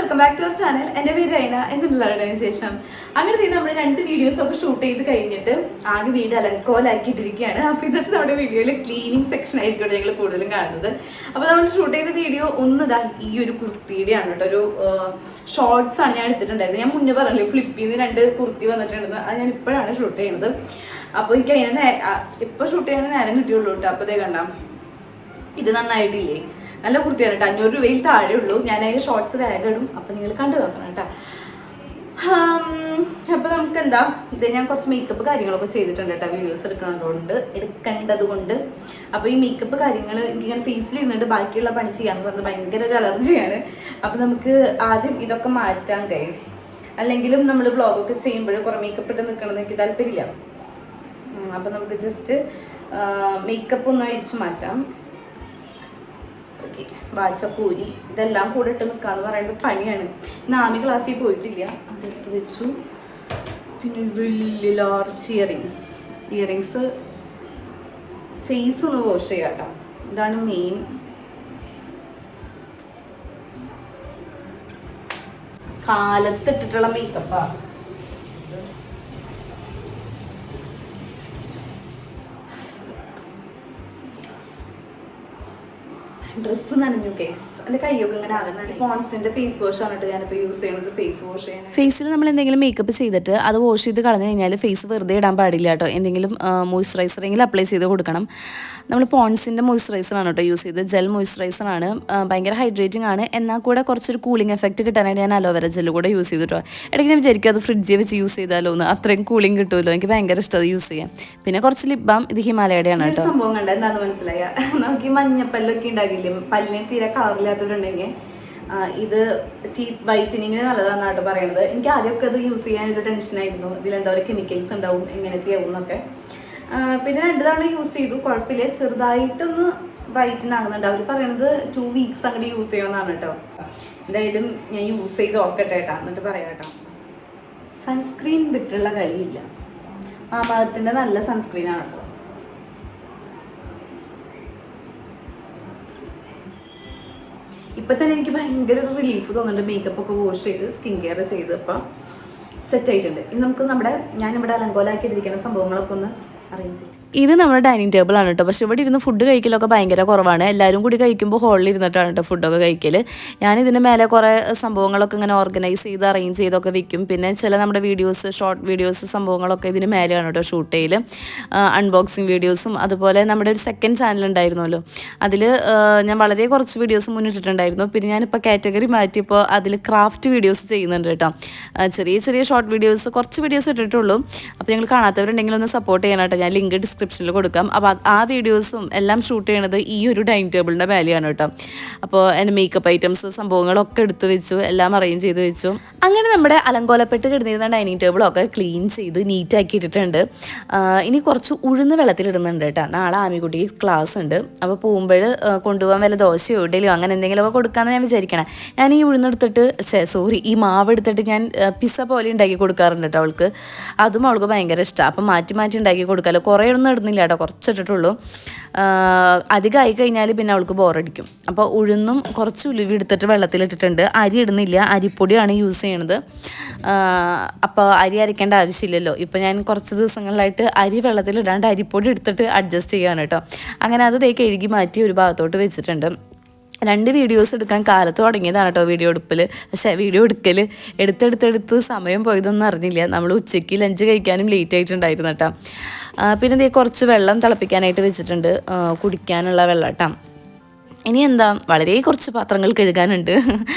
Welcome back to our channel. എൻ്റെ പേര് റൈന. എന്നുള്ള ശേഷം അങ്ങനെ നമ്മൾ 2 വീഡിയോസൊക്കെ ഷൂട്ട് ചെയ്ത് കഴിഞ്ഞിട്ട് ആകെ വീട് അലങ്കോലാക്കിയിട്ടിരിക്കുകയാണ്. അപ്പോൾ ഇന്നത്തെ നമ്മുടെ വീഡിയോയിൽ ക്ലീനിങ് സെക്ഷൻ ആയിരിക്കും ഞങ്ങൾ കൂടുതലും കാണുന്നത്. അപ്പോൾ നമ്മൾ ഷൂട്ട് ചെയ്ത വീഡിയോ ഒന്നിതാ ഈ ഒരു കുർത്തിയുടെയാണ് കേട്ടോ. ഒരു ഷോർട്സ് ആണ് ഞാൻ എടുത്തിട്ടുണ്ടായിരുന്നത്. ഞാൻ മുന്നേ പറഞ്ഞില്ലേ ഫ്ലിപ്പിൽ നിന്ന് 2 കുർത്തി വന്നിട്ടുണ്ടെന്ന്. അത് ഞാൻ ഇപ്പോഴാണ് ഷൂട്ട് ചെയ്യുന്നത്. അപ്പോൾ എനിക്ക് അതിനെ ഇപ്പോൾ ഷൂട്ട് ചെയ്യാൻ നേരം കിട്ടിയുള്ളൂ കേട്ടോ. അപ്പോൾ ഇതേ കണ്ടാം, ഇത് നന്നായിട്ടില്ലേ, നല്ല കുർത്തിയാണ് കേട്ടോ. 500 രൂപയിൽ താഴെ ഉള്ളൂ. ഞാൻ അതിൻ്റെ ഷോർട്സ് വേഗം ഇടും, അപ്പം നിങ്ങൾ കണ്ടു നോക്കണം കേട്ടോ. അപ്പോൾ നമുക്ക് എന്താ, ഇത് ഞാൻ കുറച്ച് മേക്കപ്പ് കാര്യങ്ങളൊക്കെ ചെയ്തിട്ടുണ്ട് കേട്ടോ, വീഡിയോസ് എടുക്കേണ്ടത് കൊണ്ട്. അപ്പോൾ ഈ മേക്കപ്പ് കാര്യങ്ങൾ എനിക്കിങ്ങനെ ഫേസിലിരുന്നിട്ട് ബാക്കിയുള്ള പണി ചെയ്യാന്ന് പറഞ്ഞത് ഭയങ്കര ഒരു അലർജിയാണ്. അപ്പോൾ നമുക്ക് ആദ്യം ഇതൊക്കെ മാറ്റാം ഗൈസ്. അല്ലെങ്കിലും നമ്മൾ വ്ളോഗൊക്കെ ചെയ്യുമ്പോൾ കുറേ മേക്കപ്പ് ഇട്ട് നിൽക്കണമെന്ന് എനിക്ക് താല്പര്യമില്ല. അപ്പോൾ നമുക്ക് ജസ്റ്റ് മേക്കപ്പ് ഒന്ന് അഴിച്ച് മാറ്റാം. ഓക്കെ, വാച്ചക്കൂരി ഇതെല്ലാം കൂടെ ഇട്ട് നിൽക്കാന്ന് പറയുന്നത് പണിയാണ്. നാമി ക്ലാസ്സിൽ പോയിട്ടില്ല, അതെടുത്ത് വെച്ചു. പിന്നെ വലിയ ലാർജ് ഇയറിങ്സ് ഫേസ് ഒന്ന് വാഷ് ചെയ്യാം കേട്ടോ. ഇതാണ് മെയിൻ. കാലത്തിട്ടിട്ടുള്ള മേക്കപ്പാണ്. ഡ്രസ്സ് നനഞ്ഞു കേസ്, എൻ്റെ കൈയൊക്കെ ഇങ്ങനെ ആകുന്ന പോൺസിൻ്റെ ഫേസ് വാഷ് ആണ് ഞാനിപ്പോൾ യൂസ് ചെയ്യുന്നത്. ഫേസ് വാഷ് ചെയ്യാൻ ഫേസിൽ നമ്മൾ എന്തെങ്കിലും മേക്കപ്പ് ചെയ്തിട്ട് അത് വാഷ് ചെയ്ത് കളഞ്ഞു കഴിഞ്ഞാൽ ഫേസ് വെറുതെ ഇടാൻ പാടില്ല കേട്ടോ. എന്തെങ്കിലും മോയ്സ്ചറൈസറെങ്കിലും അപ്ലൈ ചെയ്ത് കൊടുക്കണം. നമ്മൾ പോൺസിൻ്റെ മോയ്സ്ചറൈസറാണ് കേട്ടോ യൂസ് ചെയ്ത്. ജെൽ മോയ്സ്ചറൈസറാണ്, ഭയങ്കര ഹൈഡ്രേറ്റിംഗ് ആണ്. എന്നാൽ കൂടെ കുറച്ചൊരു കൂളിംഗ് എഫക്റ്റ് കിട്ടാനായിട്ട് ഞാൻ അലോവേര ജെല്ല് കൂടെ യൂസ് ചെയ്തിട്ടോ. ഇടയ്ക്ക് ഞാൻ വിചാരിക്കും അത് ഫ്രിഡ്ജിൽ വെച്ച് യൂസ് ചെയ്താലോ എന്ന്, അത്രയും കൂളിംഗ് കിട്ടുമല്ലോ. എനിക്ക് ഭയങ്കര ഇഷ്ടം അത് യൂസ് ചെയ്യാം. പിന്നെ കുറച്ച് ലിപ് ബാം, ഇത് ഹിമാലയയുടെയാണ് കേട്ടോ. സംഭവം കണ്ട എന്താണെന്ന് മനസ്സിലായ, നമുക്ക് ഈ മഞ്ഞപ്പല്ലൊക്കെ ഉണ്ടാകില്ലേ, പല്ലിന് തീരെ കളറില്ലാത്തതുണ്ടെങ്കിൽ ഇത് ടീത്ത് വൈറ്റനിങ്ങിന് നല്ലതാണെന്നാണ് പറയണത്. എനിക്ക് ആദ്യമൊക്കെ അത് യൂസ് ചെയ്യാനൊരു ടെൻഷനായിരുന്നു, ഇതിലെന്താ ഒരു കെമിക്കൽസ് ഉണ്ടാവും, എങ്ങനത്തെ ആവും എന്നൊക്കെ. പിന്നെ 2 തവണ യൂസ് ചെയ്തു, കുഴപ്പമില്ല. ചെറുതായിട്ടൊന്ന് ബ്രൈറ്റൻ ആകുന്നുണ്ട്. അവർ പറയണത് 2 വീക്സ് അങ്ങോട്ട് യൂസ് ചെയ്യണമെന്നാണ് കേട്ടോ. എന്തായാലും ഞാൻ യൂസ് ചെയ്ത് നോക്കട്ടെ കേട്ടോ, എന്നിട്ട് പറയാം കേട്ടോ. സൺസ്ക്രീൻ വിട്ടുള്ള കളിയില്ല. മാമാർത്തിൻ്റെ നല്ല സൺസ്ക്രീനാണ് കേട്ടോ. ഇപ്പം തന്നെ എനിക്ക് ഭയങ്കര ഒരു റിലീഫ് തോന്നുന്നുണ്ട്. മേക്കപ്പ് ഒക്കെ വാഷ് ചെയ്ത് സ്കിൻ കെയർ ചെയ്ത് ഇപ്പം സെറ്റ് ആയിട്ടുണ്ട്. ഇനി നമുക്ക് ഞാനിവിടെ അലങ്കോലാക്കിയിട്ടിരിക്കുന്ന സംഭവങ്ങളൊക്കെ ഒന്ന് അറേഞ്ച് ചെയ്യാം. ഇത് നമ്മുടെ ഡൈനിങ് ടേബിൾ ആണ് കേട്ടോ. പക്ഷെ ഇവിടെ ഇരുന്ന് ഫുഡ് കഴിക്കലൊക്കെ ഭയങ്കര കുറവാണ്. എല്ലാവരും കൂടി കഴിക്കുമ്പോൾ ഹോളിൽ ഇരുന്നിട്ടാണ് കേട്ടോ ഫുഡൊക്കെ കഴിക്കൽ. ഞാനിതിന് മേലെ കുറേ സംഭവങ്ങളൊക്കെ ഇങ്ങനെ ഓർഗനൈസ് ചെയ്ത് അറേഞ്ച് ചെയ്തൊക്കെ വെക്കും. പിന്നെ ചില നമ്മുടെ വീഡിയോസ്, ഷോർട്ട് വീഡിയോസ് സംഭവങ്ങളൊക്കെ ഇതിന് മേലെയാണ് കേട്ടോ ഷൂട്ട് ചെയ്യൽ. അൺബോക്സിങ് വീഡിയോസും അതുപോലെ നമ്മുടെ ഒരു സെക്കൻഡ് ചാനൽ ഉണ്ടായിരുന്നല്ലോ, അതിൽ ഞാൻ വളരെ കുറച്ച് വീഡിയോസ് മുന്നിട്ടിട്ടുണ്ടായിരുന്നു. പിന്നെ ഞാനിപ്പോൾ കാറ്റഗറി മാറ്റിയപ്പോൾ അതിൽ ക്രാഫ്റ്റ് വീഡിയോസ് ചെയ്യുന്നുണ്ട് കേട്ടോ. ചെറിയ ചെറിയ ഷോർട്ട് വീഡിയോസ്, കുറച്ച് വീഡിയോസ് ഇട്ടിട്ടുള്ളൂ. അപ്പോൾ ഞങ്ങൾ കാണാത്തവരുണ്ടെങ്കിൽ ഒന്ന് സപ്പോർട്ട് ചെയ്യാൻ കേട്ടോ. ഞാൻ ലിങ്ക് ഡിസ്ക്രിപ്ഷനിൽ കൊടുക്കാം. അപ്പോൾ ആ വീഡിയോസും എല്ലാം ഷൂട്ട് ചെയ്യണത് ഈ ഒരു ഡൈനിങ് ടേബിളിൻ്റെ മേലെയാണ് കേട്ടോ. അപ്പോൾ എൻ്റെ മേക്കപ്പ് ഐറ്റംസ് സംഭവങ്ങളൊക്കെ എടുത്ത് വെച്ചു, എല്ലാം അറേഞ്ച് ചെയ്ത് വെച്ചു. അങ്ങനെ നമ്മുടെ അലങ്കോലപ്പെട്ട് കിടന്നിരുന്ന ഡൈനിങ് ടേബിളൊക്കെ ക്ലീൻ ചെയ്ത് നീറ്റാക്കി ഇട്ടിട്ടുണ്ട്. ഇനി കുറച്ച് ഉഴുന്ന് വെള്ളത്തിലിടുന്നുണ്ട് കേട്ടോ. നാളെ ആമിക്കുട്ടിക്ക് ക്ലാസ് ഉണ്ട്. അപ്പോൾ പോകുമ്പോൾ കൊണ്ടുപോകാൻ വല്ല ദോശയോ ഇഡലിയോ അങ്ങനെ എന്തെങ്കിലുമൊക്കെ കൊടുക്കാമെന്ന് ഞാൻ വിചാരിക്കണേ. ഞാൻ ഈ ഉഴുന്നെടുത്തിട്ട് ഈ മാവ് എടുത്തിട്ട് ഞാൻ പിസ്സ പോലെ ഉണ്ടാക്കി കൊടുക്കാറുണ്ട് കേട്ടോ അവൾക്ക്. അതും അവൾക്ക് ഭയങ്കര ഇഷ്ടമാണ്. അപ്പം മാറ്റി മാറ്റി ഉണ്ടാക്കി കൊടുക്കാമല്ലോ. കുറേ ഒന്നും ഇടുന്നില്ല കേട്ടോ, കുറച്ചിട്ടിട്ടുള്ളൂ. അധികമായി കഴിഞ്ഞാൽ പിന്നെ അവൾക്ക് ബോറടിക്കും. അപ്പോൾ ഉഴുന്നും കുറച്ച് ഉലുവി എടുത്തിട്ട് വെള്ളത്തിലിട്ടിട്ടുണ്ട്. അരി ഇടുന്നില്ല, അരിപ്പൊടിയാണ് യൂസ് ചെയ്യണത്. അപ്പോൾ അരി അരയ്ക്കേണ്ട ആവശ്യമില്ലല്ലോ. ഇപ്പോൾ ഞാൻ കുറച്ച് ദിവസങ്ങളിലായിട്ട് അരി വെള്ളത്തിലിടാണ്ട് അരിപ്പൊടി എടുത്തിട്ട് അഡ്ജസ്റ്റ് ചെയ്യുകയാണ് കേട്ടോ. അങ്ങനെ അത് കഴുകി മാറ്റി ഒരു ഭാഗത്തോട്ട് വെച്ചിട്ടുണ്ട്. 2 വീഡിയോസ് എടുക്കാൻ കാലത്ത് തുടങ്ങിയതാണ് കേട്ടോ വീഡിയോ എടുക്കൽ. എടുത്തെടുത്ത് സമയം പോയതൊന്നും അറിഞ്ഞില്ല. നമ്മൾ ഉച്ചയ്ക്ക് ലഞ്ച് കഴിക്കാനും ലേറ്റ് ആയിട്ടുണ്ടായിരുന്നു കേട്ടോ. പിന്നെ കുറച്ച് വെള്ളം തിളപ്പിക്കാനായിട്ട് വെച്ചിട്ടുണ്ട്, കുടിക്കാനുള്ള വെള്ളം കേട്ടോ. ഇനി എന്താ, വളരെ കുറച്ച് പാത്രങ്ങൾ കഴുകാനുണ്ട്.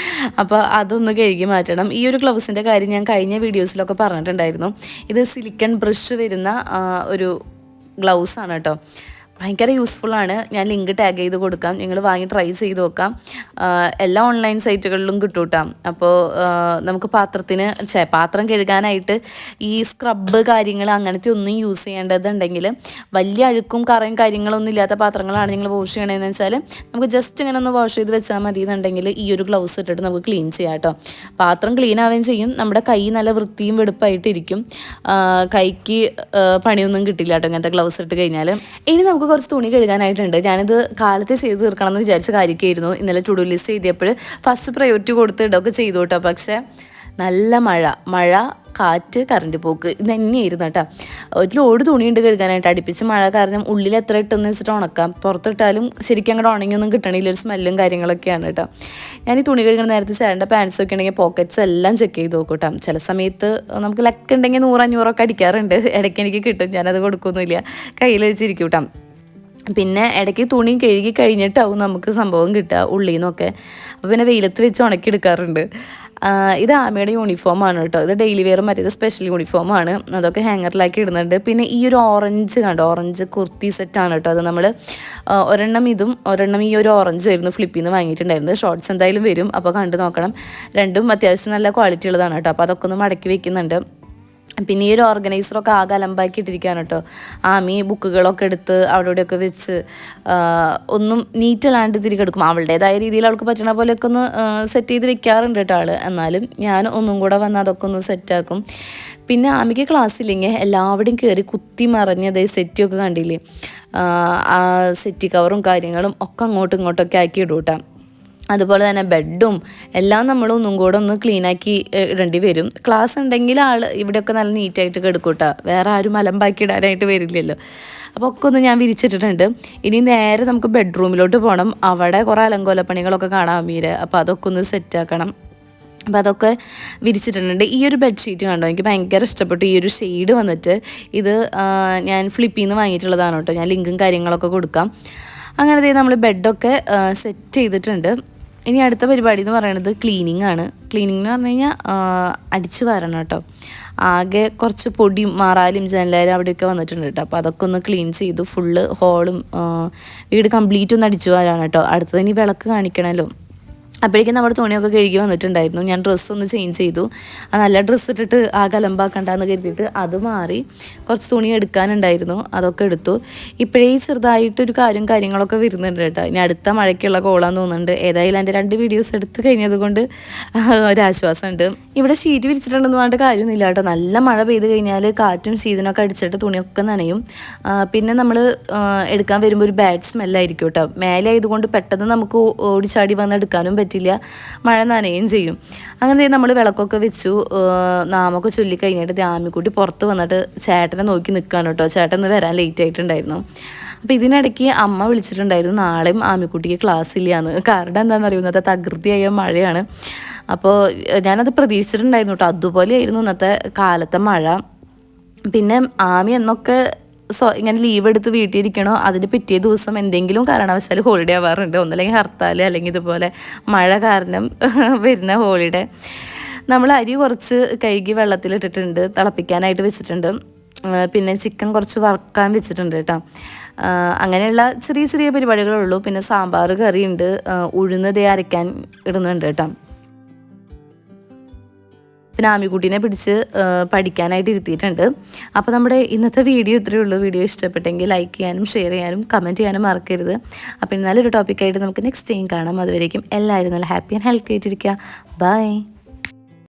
അപ്പോൾ അതൊന്ന് കഴുകി മാറ്റണം. ഈ ഒരു ഗ്ലൗസിൻ്റെ കാര്യം ഞാൻ കഴിഞ്ഞ വീഡിയോസിലൊക്കെ പറഞ്ഞിട്ടുണ്ടായിരുന്നു. ഇത് സിലിക്കൺ ബ്രഷ് വരുന്ന ഒരു ഗ്ലൗസാണ് കേട്ടോ. ഭയങ്കര യൂസ്ഫുള്ളാണ്. ഞാൻ ലിങ്ക് ടാഗ് ചെയ്ത് കൊടുക്കാം, നിങ്ങൾ വാങ്ങി ട്രൈ ചെയ്ത് നോക്കാം. എല്ലാ ഓൺലൈൻ സൈറ്റുകളിലും കിട്ടും കേട്ടോ. അപ്പോൾ നമുക്ക് പാത്രം കഴുകാനായിട്ട് ഈ സ്ക്രബ് കാര്യങ്ങൾ അങ്ങനത്തെ ഒന്നും യൂസ് ചെയ്യേണ്ടതുണ്ടെങ്കിൽ, വലിയ അഴുക്കും കറയും കാര്യങ്ങളൊന്നും ഇല്ലാത്ത പാത്രങ്ങളാണ് നിങ്ങൾ വാഷ് ചെയ്യണമെന്ന് വെച്ചാൽ നമുക്ക് ജസ്റ്റ് ഇങ്ങനെ ഒന്ന് വാഷ് ചെയ്ത് വെച്ചാൽ മതി എന്നുണ്ടെങ്കിൽ ഈ ഒരു ഗ്ലൗസ് ഇട്ടിട്ട് നമുക്ക് ക്ലീൻ ചെയ്യാം കേട്ടോ. പാത്രം ക്ലീൻ ആവുകയും ചെയ്യും, നമ്മുടെ കൈ നല്ല വൃത്തിയും വെടുപ്പായിട്ടിരിക്കും. കൈക്ക് പണിയൊന്നും കിട്ടില്ല കേട്ടോ ഇങ്ങനത്തെ ഗ്ലൗസ് ഇട്ട് കഴിഞ്ഞാൽ. ഇനി നമുക്ക് നമുക്ക് കുറച്ച് തുണി കഴുകാനായിട്ടുണ്ട്. ഞാനിത് കാലത്തെ ചെയ്ത് തീർക്കണം എന്ന് വിചാരിച്ച കാര്യമൊക്കെയായിരുന്നു. ഇന്നലെ ടു ഡു ലിസ്റ്റ് എഴുതിയപ്പോൾ ഫസ്റ്റ് പ്രയോറിറ്റി കൊടുത്ത് ഇതൊക്കെ ചെയ്തു കേട്ടോ. പക്ഷേ നല്ല മഴ, കാറ്റ്, കറണ്ട് പോക്ക് ഇത് തന്നെയായിരുന്നു കേട്ടോ. ഒരു ലോഡ് തുണിയുണ്ട് കഴുകാനായിട്ട്. അടുപ്പിച്ച് മഴ കാരണം ഉള്ളിൽ എത്ര ഇട്ടെന്ന് വെച്ചിട്ട് ഉണക്കാം. പുറത്തിട്ടാലും ശരിക്കും അങ്ങോട്ട് ഉണങ്ങിയൊന്നും കിട്ടണില്ല. ഒരു സ്മെല്ലും കാര്യങ്ങളൊക്കെയാണ് കേട്ടോ. ഞാൻ ഈ തുണി കഴുകുന്ന നേരത്തെ ചേട്ടൻ്റെ പാൻസൊക്കെ ഉണ്ടെങ്കിൽ പോക്കറ്റ്സ് എല്ലാം ചെക്ക് ചെയ്ത് നോക്കും കേട്ടോ. ചില സമയത്ത് നമുക്ക് ലക്ക് ഉണ്ടെങ്കിൽ 100-500 അടിക്കാറുണ്ട്. ഇടയ്ക്ക് എനിക്ക് കിട്ടും, ഞാനത് കൊടുക്കൊന്നുമില്ല, കയ്യിൽ വെച്ചിരിക്കും കേട്ടോ. പിന്നെ ഇടയ്ക്ക് തുണി കഴുകി കഴിഞ്ഞിട്ടാവും നമുക്ക് സംഭവം കിട്ടുക ഉള്ളിൽ നിന്നൊക്കെ. അപ്പോൾ പിന്നെ വെയിലത്ത് വെച്ച് ഉണക്കിയെടുക്കാറുണ്ട്. ഇത് ആമയുടെ യൂണിഫോമാണ് കേട്ടോ. ഇത് ഡെയിലി വെയറും മറ്റേത് സ്പെഷ്യൽ യൂണിഫോമാണ്. അതൊക്കെ ഹാങ്ങറിലാക്കി ഇടുന്നുണ്ട്. പിന്നെ ഈ ഒരു ഓറഞ്ച് കുർത്തി സെറ്റാണ് കേട്ടോ. അത് നമ്മൾ ഒരെണ്ണം ഈ ഒരു ഓറഞ്ച് ആയിരുന്നു ഫ്ലിപ്പിൽ നിന്ന് വാങ്ങിയിട്ടുണ്ടായിരുന്നത്. ഷോർട്ട്സ് എന്തായാലും വരും, അപ്പോൾ കണ്ടു നോക്കണം. രണ്ടും അത്യാവശ്യം നല്ല ക്വാളിറ്റി ഉള്ളതാണ് കേട്ടോ. അപ്പോൾ അതൊക്കെ ഒന്ന് മടക്കി വെക്കുന്നുണ്ട്. പിന്നെ ഈ ഒരു ഓർഗനൈസറൊക്കെ ആകെ അലമ്പാക്കിയിട്ടിരിക്കുകയാണ് കേട്ടോ. ആമി ബുക്കുകളൊക്കെ എടുത്ത് അവിടെ ഇവിടെയൊക്കെ വെച്ച് ഒന്നും നീറ്റല്ലാണ്ട് തിരികെടുക്കും. അവളുടേതായ രീതിയിൽ അവൾക്ക് പറ്റണ പോലെയൊക്കെ ഒന്ന് സെറ്റ് ചെയ്ത് വെക്കാറുണ്ട് കേട്ടോ ആൾ. എന്നാലും ഞാൻ ഒന്നും കൂടെ വന്ന് അതൊക്കെ ഒന്ന് സെറ്റാക്കും. പിന്നെ ആമിക്ക് ക്ലാസ്സില്ലെങ്കിൽ എല്ലാവരുടെയും കയറി കുത്തി മറിഞ്ഞതേ സെറ്റൊക്കെ കണ്ടില്ലേ, ആ സെറ്റി കവറും കാര്യങ്ങളും ഒക്കെ അങ്ങോട്ടും ഇങ്ങോട്ടൊക്കെ ആക്കി ഇടും കേട്ടോ. അതുപോലെ തന്നെ ബെഡും എല്ലാം നമ്മൾ ഒന്നും കൂടെ ഒന്ന് ക്ലീനാക്കി ഇടേണ്ടി വരും. ക്ലാസ് ഉണ്ടെങ്കിൽ ആൾ ഇവിടെയൊക്കെ നല്ല നീറ്റായിട്ട് കിടക്കും കേട്ടോ. വേറെ ആരും അലമ്പാക്കി ഇടാനായിട്ട് വരില്ലല്ലോ. അപ്പോൾ ഒക്കെ ഒന്ന് ഞാൻ വിരിച്ചിട്ടിട്ടുണ്ട്. ഇനി നേരെ നമുക്ക് ബെഡ്റൂമിലോട്ട് പോകണം. അവിടെ കുറേ അലങ്കോലപ്പണികളൊക്കെ കാണാം അമീരെ. അപ്പോൾ അതൊക്കെ ഒന്ന് സെറ്റാക്കണം. അപ്പോൾ അതൊക്കെ വിരിച്ചിട്ടുണ്ട്. ഈ ഒരു ബെഡ്ഷീറ്റ് കണ്ടോ, എനിക്ക് ഭയങ്കര ഇഷ്ടപ്പെട്ടു. ഈ ഒരു ഷെയ്ഡ് വന്നിട്ട് ഇത് ഞാൻ ഫ്ലിപ്പിൽ നിന്ന് വാങ്ങിയിട്ടുള്ളതാണ് കേട്ടോ. ഞാൻ ലിങ്കും കാര്യങ്ങളൊക്കെ കൊടുക്കാം. അങ്ങനെ നമ്മൾ ബെഡൊക്കെ സെറ്റ് ചെയ്തിട്ടുണ്ട്. ഇനി അടുത്ത പരിപാടി എന്ന് പറയുന്നത് ക്ലീനിങ് ആണ്. ക്ലീനിങ് എന്ന് പറഞ്ഞു കഴിഞ്ഞാൽ അടിച്ച് വാരണം കേട്ടോ. ആകെ കുറച്ച് പൊടിയും മാറാലും ജനലാരും അവിടെയൊക്കെ വന്നിട്ടുണ്ട് കേട്ടോ. അപ്പോൾ അതൊക്കെ ഒന്ന് ക്ലീൻ ചെയ്തു. ഫുള്ള് ഹോളും വീട് കംപ്ലീറ്റ് ഒന്ന് അടിച്ചു വാരാണ് കേട്ടോ. അടുത്തത് ഇനി വിളക്ക് കാണിക്കണമല്ലോ. അപ്പോഴേക്കും നമ്മുടെ തുണിയൊക്കെ കഴുകി വന്നിട്ടുണ്ടായിരുന്നു. ഞാൻ ഡ്രസ്സൊന്ന് ചേഞ്ച് ചെയ്തു. ആ നല്ല ഡ്രസ്സ് ഇട്ടിട്ട് ആ കലമ്പാക്കണ്ടെന്ന് കരുതിയിട്ട് അത് മാറി. കുറച്ച് തുണി എടുക്കാനുണ്ടായിരുന്നു, അതൊക്കെ എടുത്തു. ഇപ്പോഴേ ചെറുതായിട്ടൊരു കാര്യങ്ങളൊക്കെ വരുന്നുണ്ട് കേട്ടോ. ഇനി അടുത്ത മഴയ്ക്കുള്ള കോളാന്ന് തോന്നുന്നുണ്ട്. ഏതായാലും എൻ്റെ 2 വീഡിയോസ് എടുത്ത് കഴിഞ്ഞത് കൊണ്ട് ഒരാശ്വാസമുണ്ട്. ഇവിടെ ഷീറ്റ് വിരിച്ചിട്ടുണ്ടെന്ന് പറഞ്ഞിട്ട് കാര്യമൊന്നുമില്ല കേട്ടോ. നല്ല മഴ പെയ്ത് കഴിഞ്ഞാൽ കാറ്റും ശീതനൊക്കെ അടിച്ചിട്ട് തുണിയൊക്കെ നനയും. പിന്നെ നമ്മൾ എടുക്കാൻ വരുമ്പോൾ ഒരു ബാഡ് സ്മെല്ലായിരിക്കും കേട്ടോ. മേലെ ആയതുകൊണ്ട് പെട്ടെന്ന് നമുക്ക് ഓടിച്ചാടി വന്ന് എടുക്കാനും പറ്റില്ല, മഴ നനയും ചെയ്യും. അങ്ങനെ നമ്മൾ വിളക്കൊക്കെ വെച്ചു, നാമൊക്കെ ചൊല്ലിക്കഴിഞ്ഞിട്ട് ആമിക്കുട്ടി പുറത്ത് വന്നിട്ട് ചേട്ടനെ നോക്കി നിൽക്കുകയാണ് കേട്ടോ. ചേട്ടൻ ഇന്ന് വരാൻ ലേറ്റ് ആയിട്ടുണ്ടായിരുന്നു. അപ്പോൾ ഇതിനിടയ്ക്ക് അമ്മ വിളിച്ചിട്ടുണ്ടായിരുന്നു നാളെയും ആമിക്കുട്ടിക്ക് ക്ലാസ് ഇല്ലയെന്ന്. കാരണം എന്താണെന്ന് അറിയുന്നത് തകൃതിയായ മഴയാണ്. അപ്പോൾ ഞാനത് പ്രതീക്ഷിച്ചിട്ടുണ്ടായിരുന്നു കേട്ടോ. അതുപോലെയായിരുന്നു ഇന്നത്തെ കാലത്തെ മഴ. പിന്നെ ആമി എന്നൊക്കെ ഇങ്ങനെ ലീവ് എടുത്ത് വീട്ടിലിരിക്കണോ അതിന് പിറ്റേ ദിവസം എന്തെങ്കിലും കാരണവശാൽ ഹോളിഡേ ആവാറുണ്ട്. ഒന്നല്ലെങ്കിൽ ഹർത്താൽ, അല്ലെങ്കിൽ ഇതുപോലെ മഴ കാരണം വരുന്ന ഹോളിഡേ. നമ്മൾ അരി കുറച്ച് കഴുകി വെള്ളത്തിലിട്ടിട്ടുണ്ട്, തിളപ്പിക്കാനായിട്ട് വെച്ചിട്ടുണ്ട്. പിന്നെ ചിക്കൻ കുറച്ച് വറുക്കാൻ വെച്ചിട്ടുണ്ട് കേട്ടോ. അങ്ങനെയുള്ള ചെറിയ പരിപാടികളുള്ളൂ. പിന്നെ സാമ്പാർ കറിയുണ്ട്, ഉഴുന്നത് അരയ്ക്കാൻ ഇടുന്നുണ്ട് കേട്ടോ. പിന്നെ ആമിക്കുട്ടീനെ പിടിച്ച് പഠിക്കാനായിട്ട് ഇരുത്തിയിട്ടുണ്ട്. അപ്പോൾ നമ്മുടെ ഇന്നത്തെ വീഡിയോ ഇത്രയേ ഉള്ളൂ. വീഡിയോ ഇഷ്ടപ്പെട്ടെങ്കിൽ ലൈക്ക് ചെയ്യാനും ഷെയർ ചെയ്യാനും കമൻറ്റ് ചെയ്യാനും മറക്കരുത്. അപ്പോൾ നല്ലൊരു ടോപ്പിക്കായിട്ട് നമുക്ക് നെക്സ്റ്റ് ടൈം കാണാം. അതുവരേക്കും എല്ലാവരും നല്ല ഹാപ്പി ആൻഡ് ഹെൽത്തി ആയിട്ടിരിക്കുക. ബൈ.